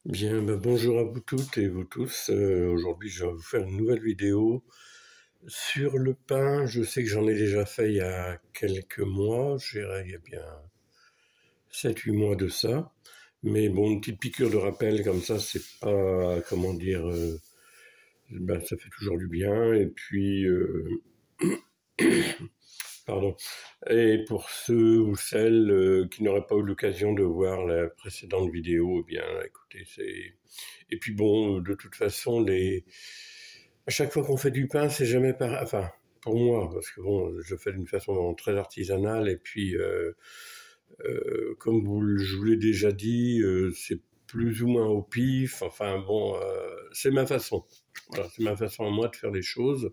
Bien, bonjour à vous toutes et vous tous. Aujourd'hui, je vais vous faire une nouvelle vidéo sur le pain. Je sais que j'en ai déjà fait il y a quelques mois, je dirais il y a bien 7-8 mois de ça. Mais bon, une petite piqûre de rappel comme ça, c'est pas, comment dire, ça fait toujours du bien. Et puis, pardon. Et pour ceux ou celles qui n'auraient pas eu l'occasion de voir la précédente vidéo, eh bien, écoutez, c'est... Et puis bon, de toute façon, à chaque fois qu'on fait du pain, c'est jamais pareil. Enfin, pour moi, parce que bon, je fais d'une façon très artisanale, et puis, comme je vous l'ai déjà dit, c'est plus ou moins au pif. Enfin bon, c'est ma façon. Voilà, c'est ma façon à moi de faire les choses.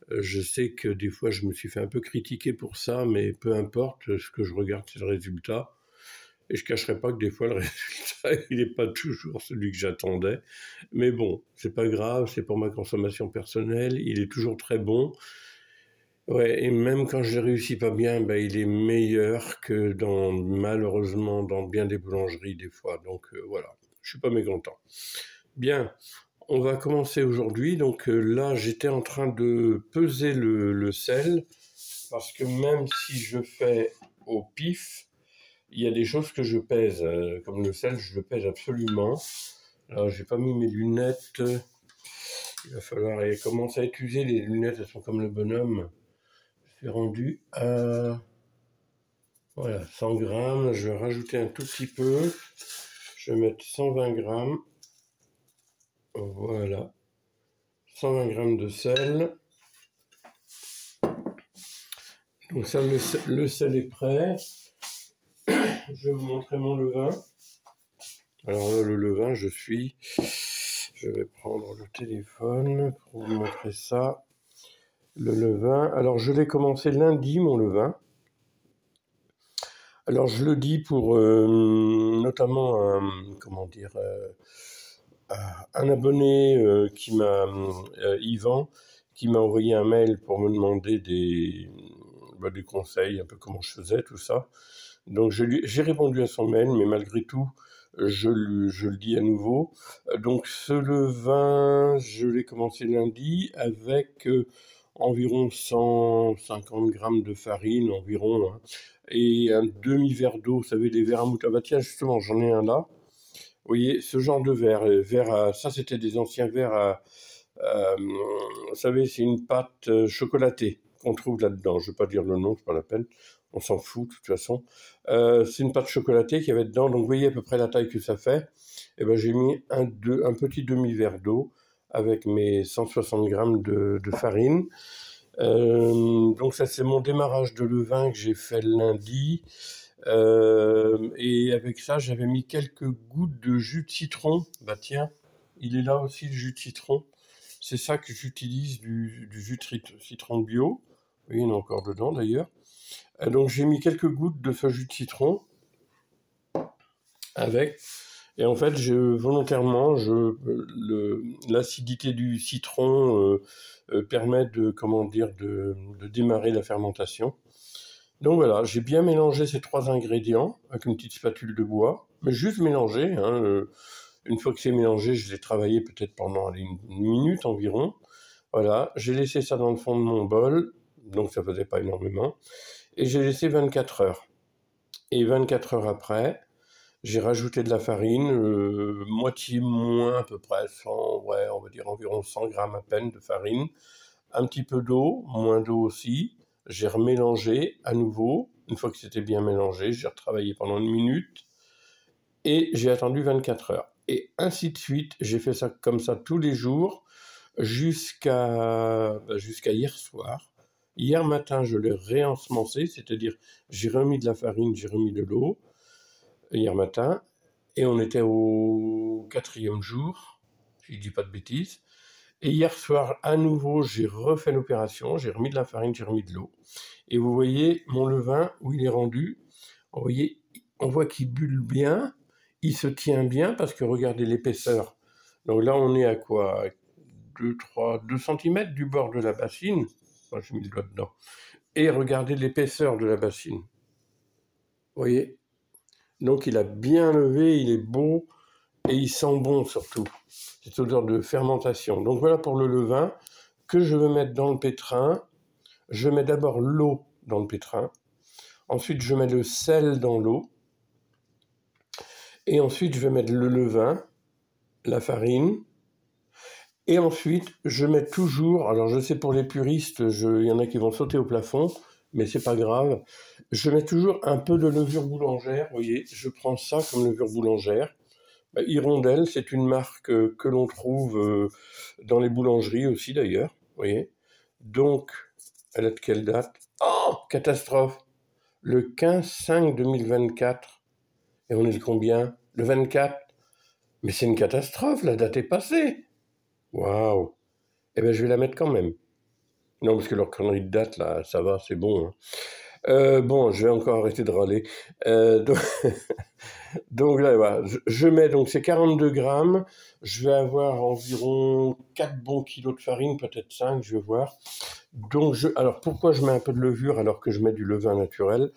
Je sais que des fois, je me suis fait un peu critiquer pour ça, mais peu importe, ce que je regarde, c'est le résultat. Et je ne cacherai pas que des fois, le résultat, il n'est pas toujours celui que j'attendais. Mais bon, c'est pas grave, c'est pour ma consommation personnelle. Il est toujours très bon. Ouais, et même quand je ne réussis pas bien, il est meilleur que malheureusement, dans bien des boulangeries des fois. Donc voilà, je suis pas mécontent. Bien, on va commencer aujourd'hui. Donc là, j'étais en train de peser le sel, parce que même si je fais au pif, il y a des choses que je pèse, comme le sel, je le pèse absolument. Alors, j'ai pas mis mes lunettes. Il va falloir commencer à utiliser les lunettes. Elles sont comme le bonhomme. Je suis rendu à voilà, 100 grammes. Je vais rajouter un tout petit peu. Je vais mettre 120 grammes. Voilà. 120 grammes de sel. Donc ça, le sel est prêt. Je vais vous montrer mon levain. Alors là, le levain, je vais prendre le téléphone pour vous montrer ça. Le levain. Alors, je l'ai commencé lundi, mon levain. Alors, je le dis pour notamment un abonné Yvan, qui m'a envoyé un mail pour me demander des conseils, un peu comment je faisais, tout ça. Donc, j'ai répondu à son mail, mais malgré tout, je le dis à nouveau. Donc, ce levain, je l'ai commencé lundi avec environ 150 grammes de farine, environ, hein, et un demi-verre d'eau. Vous savez, les verres à moutarde. Tiens, justement, j'en ai un là. Vous voyez, ce genre de verre, ça c'était des anciens verres vous savez, c'est une pâte chocolatée qu'on trouve là-dedans. Je ne vais pas dire le nom, c'est pas la peine. On s'en fout de toute façon. C'est une pâte chocolatée qu'il y avait dedans. Donc vous voyez à peu près la taille que ça fait. Et ben j'ai mis un petit demi-verre d'eau avec mes 160 grammes de farine. Donc ça c'est mon démarrage de levain que j'ai fait lundi. Et avec ça j'avais mis quelques gouttes de jus de citron. Bah tiens, il est là aussi le jus de citron. C'est ça que j'utilise, du jus de citron bio. Oui, il y en a encore dedans d'ailleurs. Donc j'ai mis quelques gouttes de ce jus de citron avec. Et en fait, volontairement, l'acidité du citron permet de démarrer la fermentation. Donc voilà, j'ai bien mélangé ces 3 ingrédients avec une petite spatule de bois, mais juste mélangé, hein, une fois que c'est mélangé, je l'ai travaillé peut-être pendant une minute environ. Voilà, j'ai laissé ça dans le fond de mon bol, donc ça faisait pas énormément, et j'ai laissé 24 heures. Et 24 heures après, j'ai rajouté de la farine, moitié moins à peu près, on va dire environ 100 grammes à peine de farine, un petit peu d'eau, moins d'eau aussi. J'ai remélangé à nouveau. Une fois que c'était bien mélangé, j'ai retravaillé pendant une minute et j'ai attendu 24 heures. Et ainsi de suite, j'ai fait ça comme ça tous les jours jusqu'à hier soir. Hier matin, je l'ai réensemencé, c'est-à-dire j'ai remis de la farine, j'ai remis de l'eau hier matin, et on était au 4e jour, si je dis pas de bêtises. Et hier soir, à nouveau, j'ai refait l'opération, j'ai remis de la farine, j'ai remis de l'eau. Et vous voyez mon levain, où il est rendu, on voit qu'il bulle bien, il se tient bien, parce que regardez l'épaisseur. Donc là, on est à quoi 2 cm du bord de la bassine. Enfin, j'ai mis le doigt dedans. Et regardez l'épaisseur de la bassine. Vous voyez? Donc il a bien levé, il est beau, et il sent bon surtout, cette odeur de fermentation. Donc voilà pour le levain que je veux mettre dans le pétrin. Je mets d'abord l'eau dans le pétrin, ensuite je mets le sel dans l'eau, et ensuite je vais mettre le levain, la farine, et ensuite je mets toujours, alors je sais pour les puristes, il y en a qui vont sauter au plafond, mais c'est pas grave, je mets toujours un peu de levure boulangère, vous voyez, je prends ça comme levure boulangère. Hirondelle, c'est une marque que l'on trouve dans les boulangeries aussi d'ailleurs, vous voyez. Donc, elle est de quelle date? Oh, catastrophe! Le 15/5/2024. Et on est le combien? Le 24. Mais c'est une catastrophe, la date est passée. Waouh! Eh bien, je vais la mettre quand même. Non, parce que leur connerie de date, là, ça va, c'est bon. Hein. Bon, je vais encore arrêter de râler. Donc, donc là, voilà, je mets donc ces 42 grammes. Je vais avoir environ 4 bons kilos de farine, peut-être 5, je vais voir. Donc, alors, pourquoi je mets un peu de levure alors que je mets du levain naturel?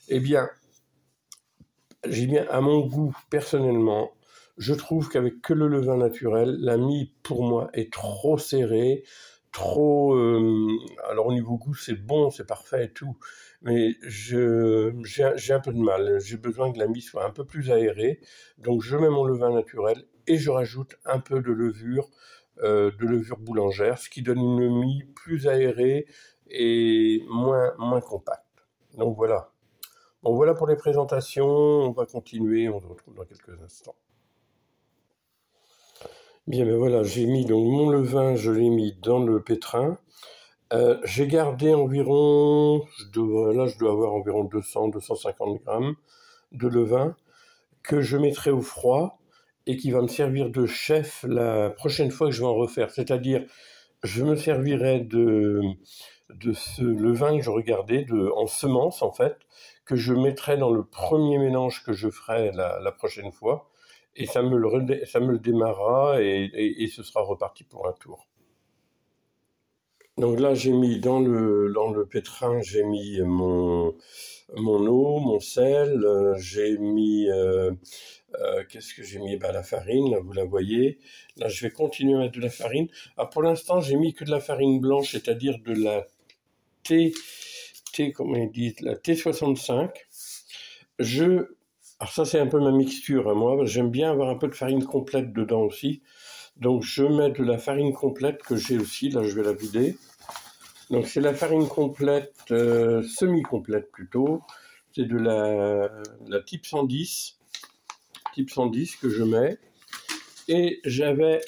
Eh bien, j'ai bien, à mon goût, personnellement, je trouve qu'avec que le levain naturel, la mie, pour moi, est trop serrée, trop... alors, au niveau goût, c'est bon, c'est parfait et tout, mais j'ai un peu de mal. J'ai besoin que la mie soit un peu plus aérée, donc je mets mon levain naturel et je rajoute un peu de levure boulangère, ce qui donne une mie plus aérée et moins compacte. Donc voilà. Bon, voilà pour les présentations, on va continuer, on se retrouve dans quelques instants. Bien, ben voilà, j'ai mis donc mon levain, je l'ai mis dans le pétrin. J'ai gardé environ, là je dois avoir environ 200-250 grammes de levain que je mettrai au froid et qui va me servir de chef la prochaine fois que je vais en refaire. C'est-à-dire, je me servirai de ce levain que je regardais en semence en fait, que je mettrai dans le premier mélange que je ferai la prochaine fois, et ça me le démarrera et ce sera reparti pour un tour. Donc là j'ai mis dans le pétrin, j'ai mis mon eau, mon sel, j'ai mis qu'est-ce que j'ai mis? La farine, là vous la voyez. Là je vais continuer à mettre de la farine. Alors pour l'instant j'ai mis que de la farine blanche, c'est-à-dire de la comment ils disent, la T65. Alors ça c'est un peu ma mixture, hein, moi j'aime bien avoir un peu de farine complète dedans aussi. Donc je mets de la farine complète que j'ai aussi, là je vais la vider. Donc c'est la farine complète, semi-complète plutôt. C'est de la type 110 que je mets. Et j'avais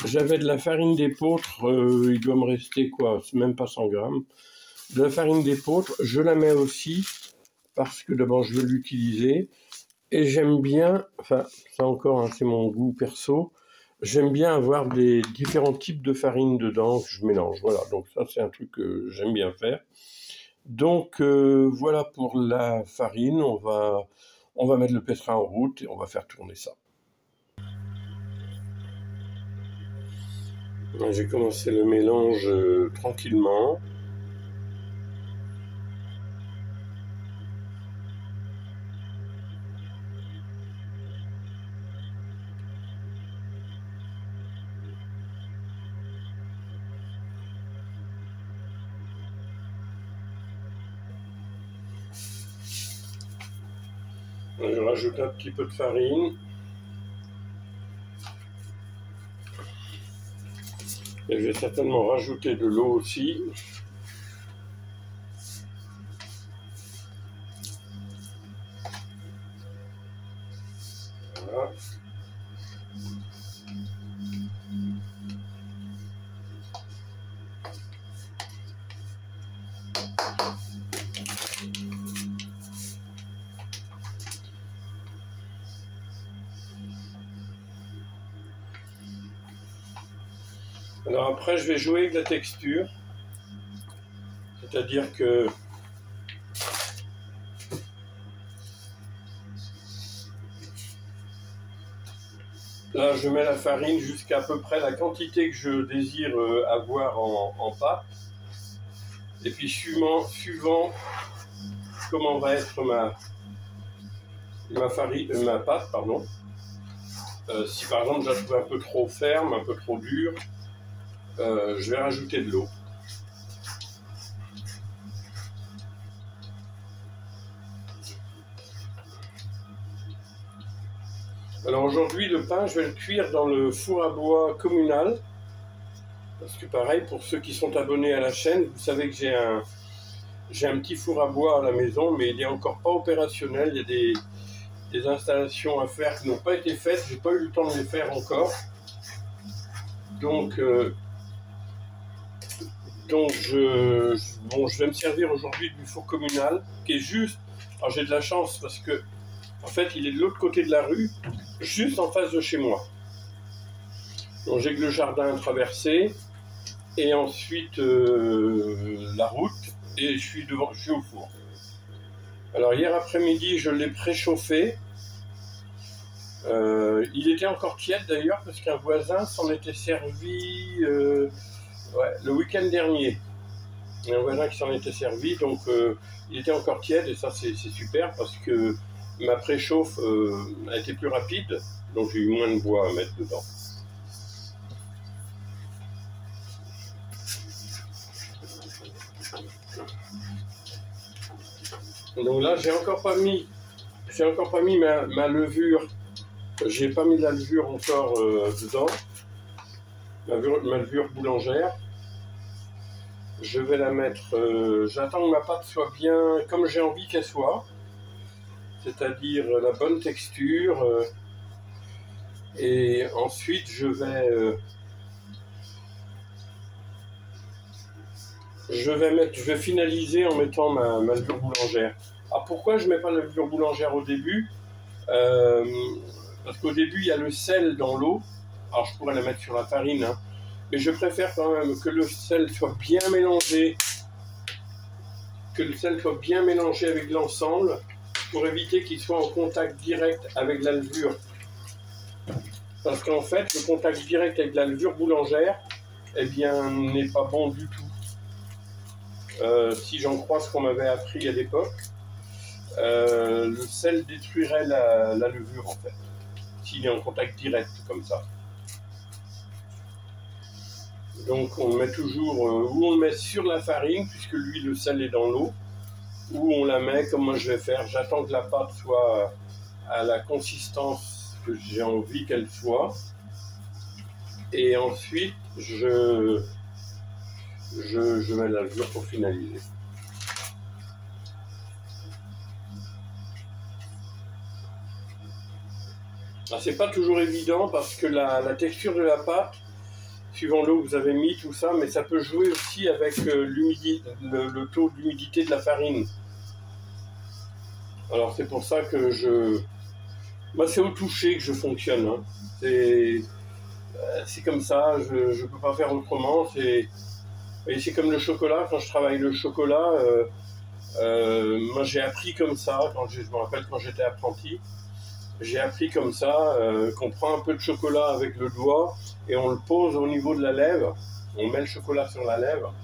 de la farine d'épeautre, il doit me rester quoi, même pas 100 grammes. De la farine d'épeautre, je la mets aussi parce que d'abord je veux l'utiliser et j'aime bien, enfin ça encore hein, c'est mon goût perso, j'aime bien avoir des différents types de farine dedans que je mélange. Voilà, donc ça c'est un truc que j'aime bien faire. Donc voilà pour la farine, on va mettre le pétrin en route et on va faire tourner ça. J'ai commencé le mélange tranquillement. Je rajoute un petit peu de farine. Et je vais certainement rajouter de l'eau aussi. Voilà. Alors après, je vais jouer avec la texture. C'est-à-dire que là, je mets la farine jusqu'à peu près la quantité que je désire avoir en pâte. Et puis suivant comment va être ma pâte, pardon, Si par exemple je la trouve un peu trop ferme, un peu trop dure, je vais rajouter de l'eau. Alors aujourd'hui, le pain, je vais le cuire dans le four à bois communal. Parce que pareil, pour ceux qui sont abonnés à la chaîne, vous savez que j'ai un petit four à bois à la maison, mais il n'est encore pas opérationnel. Il y a des installations à faire qui n'ont pas été faites. J'ai pas eu le temps de les faire encore. Donc je vais me servir aujourd'hui du four communal, qui est juste... Alors j'ai de la chance parce que, en fait, il est de l'autre côté de la rue, juste en face de chez moi. Donc j'ai que le jardin à traverser, et ensuite la route, et je suis au four. Alors hier après-midi, je l'ai préchauffé. Il était encore tiède d'ailleurs, parce qu'un voisin s'en était servi le week-end dernier. Il y a un voisin qui s'en était servi, donc il était encore tiède, et ça c'est super, parce que ma préchauffe a été plus rapide, donc j'ai eu moins de bois à mettre dedans. Donc là, j'ai encore pas mis ma levure. J'ai pas mis la levure encore dedans, ma levure boulangère. Je vais la mettre. J'attends que ma pâte soit bien comme j'ai envie qu'elle soit, c'est-à-dire la bonne texture. Et ensuite, je vais finaliser en mettant ma levure boulangère. Alors pourquoi je ne mets pas la levure boulangère au début? Parce qu'au début, il y a le sel dans l'eau. Alors je pourrais la mettre sur la farine, hein. Mais je préfère quand même que le sel soit bien mélangé, avec l'ensemble, pour éviter qu'il soit en contact direct avec la levure. Parce qu'en fait, le contact direct avec la levure boulangère, eh bien, n'est pas bon du tout. Si j'en crois ce qu'on m'avait appris à l'époque, le sel détruirait la levure en fait, s'il est en contact direct comme ça. Donc on met toujours, ou on le met sur la farine, puisque lui le sel est dans l'eau, ou on la met comme moi je vais faire, j'attends que la pâte soit à la consistance que j'ai envie qu'elle soit, et ensuite je mets la levure pour finaliser. C'est pas toujours évident parce que la texture de la pâte, suivant l'eau que vous avez mis, tout ça, mais ça peut jouer aussi avec le taux d'humidité de la farine. Alors c'est pour ça que moi c'est au toucher que je fonctionne, hein. C'est comme ça, je peux pas faire autrement. C'est comme le chocolat, quand je travaille le chocolat, moi j'ai appris comme ça, je me rappelle quand j'étais apprenti, j'ai appris comme ça, qu'on prend un peu de chocolat avec le doigt et on le pose au niveau de la lèvre, on met le chocolat sur la lèvre,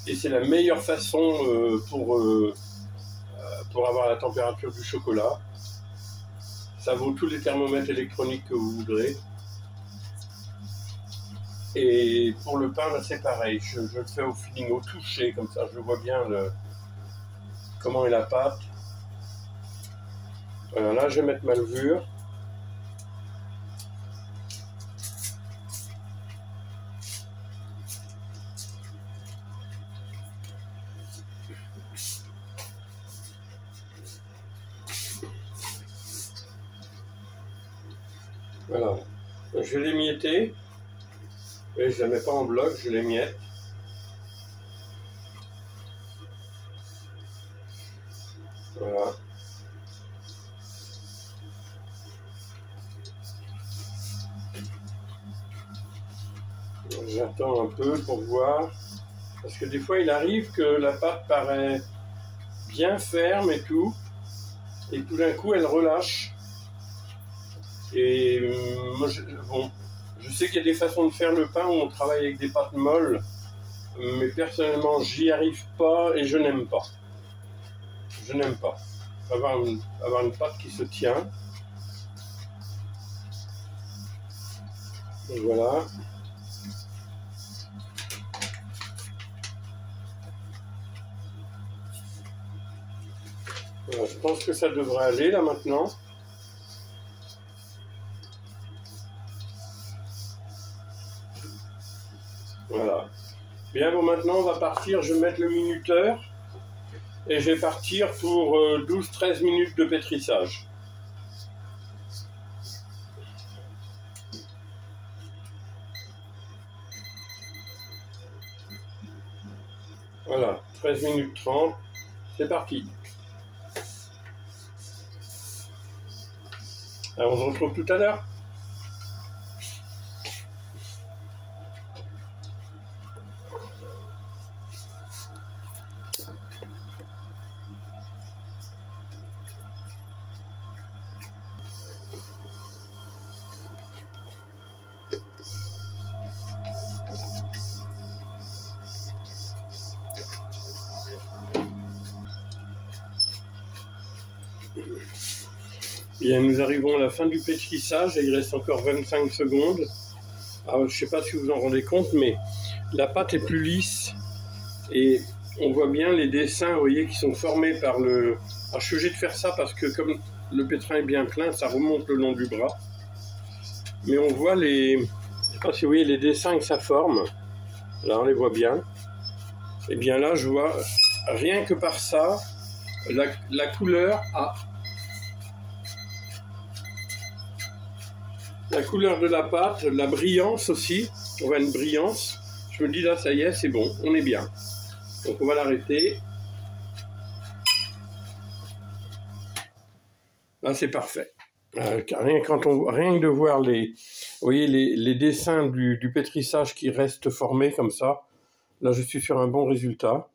et c'est la meilleure façon pour avoir la température du chocolat. Ça vaut tous les thermomètres électroniques que vous voudrez. Et pour le pain, c'est pareil, je le fais au feeling, au toucher, comme ça je vois bien comment est la pâte. Voilà, là je vais mettre ma levure. Voilà, je vais l'émietter, et je ne la mets pas en bloc, je l'émiette. Voilà. J'attends un peu pour voir, parce que des fois il arrive que la pâte paraît bien ferme et tout d'un coup elle relâche. Et moi, je sais qu'il y a des façons de faire le pain où on travaille avec des pâtes molles, mais personnellement j'y arrive pas et je n'aime pas. Je n'aime pas avoir une pâte qui se tient. Et voilà. Voilà, je pense que ça devrait aller là maintenant. Voilà. Bien, bon, maintenant on va partir, je vais mettre le minuteur et je vais partir pour 12-13 minutes de pétrissage. Voilà, 13 minutes 30, c'est parti. Alors on se retrouve tout à l'heure. Bien, nous arrivons à la fin du pétrissage et il reste encore 25 secondes. Alors, je ne sais pas si vous vous en rendez compte, mais la pâte est plus lisse et on voit bien les dessins, vous voyez, qui sont formés par le... Alors, je suis obligé de faire ça parce que comme le pétrin est bien plein, ça remonte le long du bras. Mais on voit les... Je ne sais pas si vous voyez les dessins que ça forme. Là, on les voit bien. Et bien là, je vois, rien que par ça, la couleur a... La couleur de la pâte, la brillance aussi, on voit une brillance. Je me dis là, ça y est, c'est bon, on est bien. Donc on va l'arrêter. Là, c'est parfait. Rien que de voir les, vous voyez, les dessins du pétrissage qui restent formés comme ça, là, je suis sur un bon résultat.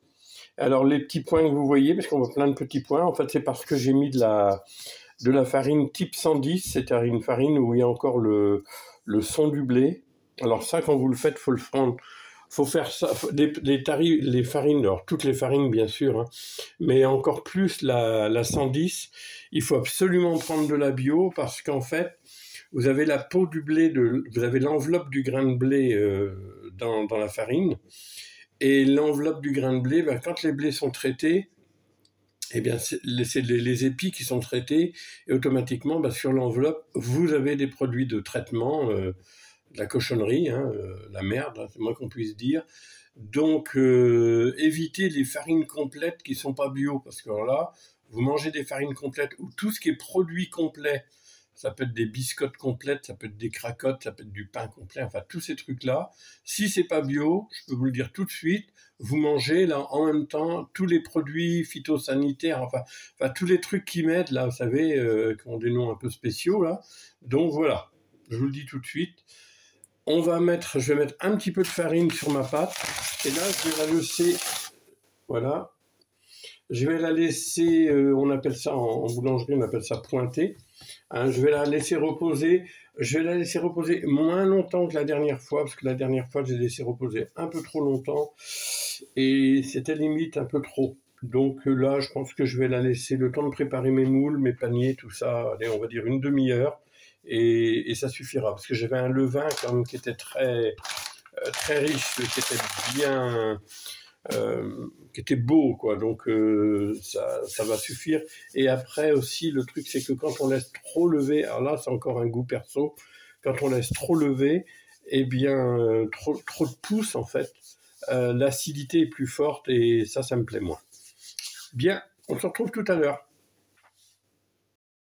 Alors, les petits points que vous voyez, parce qu'on voit plein de petits points, en fait, c'est parce que j'ai mis de la farine type 110, c'est-à-dire une farine où il y a encore le son du blé. Alors ça, quand vous le faites, faut le prendre, faut faire ça, les farines, alors toutes les farines bien sûr, hein, mais encore plus la 110, il faut absolument prendre de la bio parce qu'en fait, vous avez la peau du blé, vous avez l'enveloppe du grain de blé dans la farine, et l'enveloppe du grain de blé, ben, quand les blés sont traités, eh bien, c'est les épis qui sont traités et automatiquement, bah, sur l'enveloppe, vous avez des produits de traitement, de la cochonnerie, hein, la merde, hein, c'est moins qu'on puisse dire. Donc, évitez les farines complètes qui ne sont pas bio, parce que là, vous mangez des farines complètes ou tout ce qui est produit complet, ça peut être des biscottes complètes, ça peut être des cracottes, ça peut être du pain complet, enfin tous ces trucs-là. Si c'est pas bio, je peux vous le dire tout de suite, vous mangez là en même temps tous les produits phytosanitaires, enfin tous les trucs qui m'aident là, vous savez, qui ont des noms un peu spéciaux là. Donc voilà, je vous le dis tout de suite. Je vais mettre un petit peu de farine sur ma pâte et là je vais la laisser, voilà. Je vais la laisser, on appelle ça en boulangerie, on appelle ça pointer. Hein, je vais la laisser reposer. Je vais la laisser reposer moins longtemps que la dernière fois, parce que la dernière fois, je l'ai laissé reposer un peu trop longtemps, et c'était limite un peu trop. Donc là, je pense que je vais la laisser le temps de préparer mes moules, mes paniers, tout ça, allez, on va dire une demi-heure, et ça suffira, parce que j'avais un levain quand même qui était très riche, qui était bien... qui était beau, quoi. Donc ça va suffire. Et après aussi, le truc, c'est que quand on laisse trop lever, alors là, c'est encore un goût perso, quand on laisse trop lever, eh bien, trop de pouces, en fait, l'acidité est plus forte et ça me plaît moins. Bien, on se retrouve tout à l'heure.